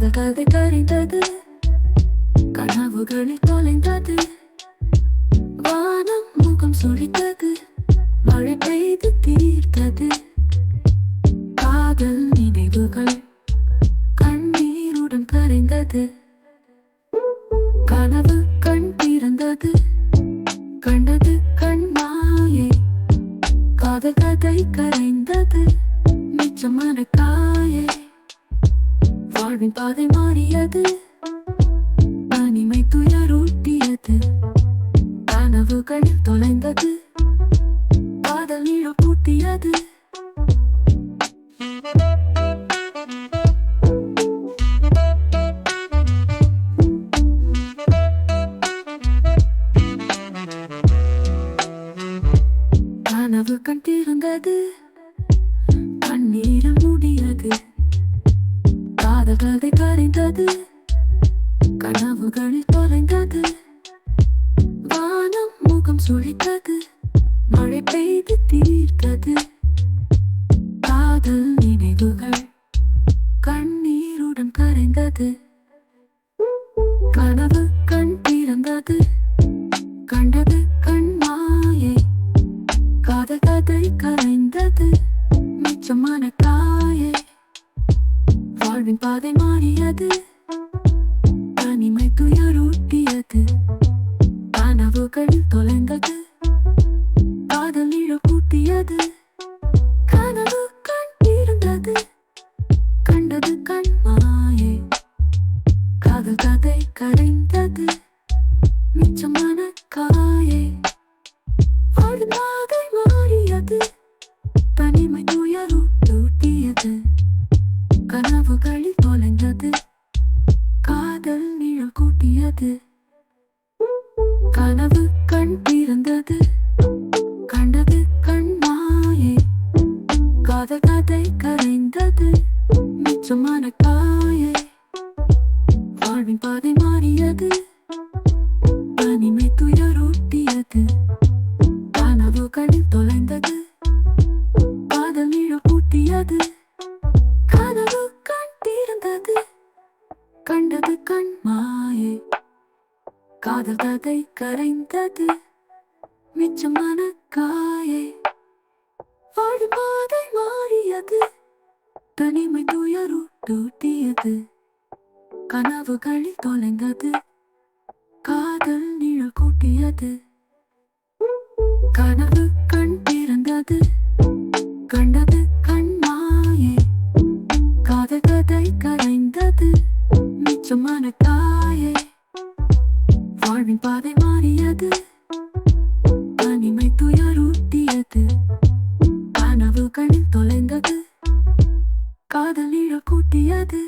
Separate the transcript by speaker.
Speaker 1: காதல் கதை கரைந்தது, கனவுகளில் தொலைந்தது. வானம் முகம் சுழித்தது, மழை பெய்து தீர்த்தது. காதல் நினைவுகள் கண்ணீருடன் கரைந்தது. கனவு கண் திறந்தது, கண்டது கண் மாயை. காதல் கதை கரைந்தது, மிச்சமான காயே. வாழ்வின் பாதை மாறியது, தனிமை துயரூட்டியது. கனவுகள் தொலைந்தது, காதல் இழப்பூட்டியது. கனவு கண் திறந்தது, கண்ணீரில் மூடியது. காதல் கதை கரைந்தது, கனவுகளில் தொலைந்தது. வானம் முகம் சுழித்தது, மழை பெய்து தீர்த்தது. காதல் நினைவுகள் கண்ணீருடன் கரைந்தது. கனவு கண் திறந்தது, கண்டது கண் மாயை. காதல் கதை கரைந்தது, மிச்சமான காயே. வாழ்வின் பாதை மாறியது, தனிமை துயரூட்டியது. கனவுகள் தொலைந்தது, காதல் இழப்பூட்டியது. கனவு கண் திறந்தது, கண்டது கண் மாயை. காதல் கதை கரைந்தது, மிச்சமான காயே. வாழ்வின் பாதை மாறியது, தனிமை துயரூட்டியது. கனவுகளில் தொலைந்தது, காதல் நிழல் கூட்டியது. கனவு கண் திறந்தது, கண்டது கண் மாயை. காதல் கதை கரைந்தது, மிச்சமான காயே. வாழ்வின் பாதை மாறியது, தனிமை துயரூட்டியது. கனவுகளில் தொலைந்தது, காதல் நிழல் கூட்டியது. கனவு கண் திறந்தது, கண்டது கண் மாயை. காதல் கதை கரைந்தது, மிச்சமான காயே. வாழ்வின் பாதை மாறியது, தனிமை துயரூட்டியது. கனவுகளில் தொலைந்தது, காதல் நிழல் கூட்டியது. கனவு கண் திறந்தது, கண்டது கண் மாயை. காதல் கதை கரைந்தது, மிச்சமான காயே. வாழ்வின் பாதை மாறியது, தனிமை துயரூட்டியது. கனவுகளில் தொலைந்தது, காதல் இழ கூட்டியது.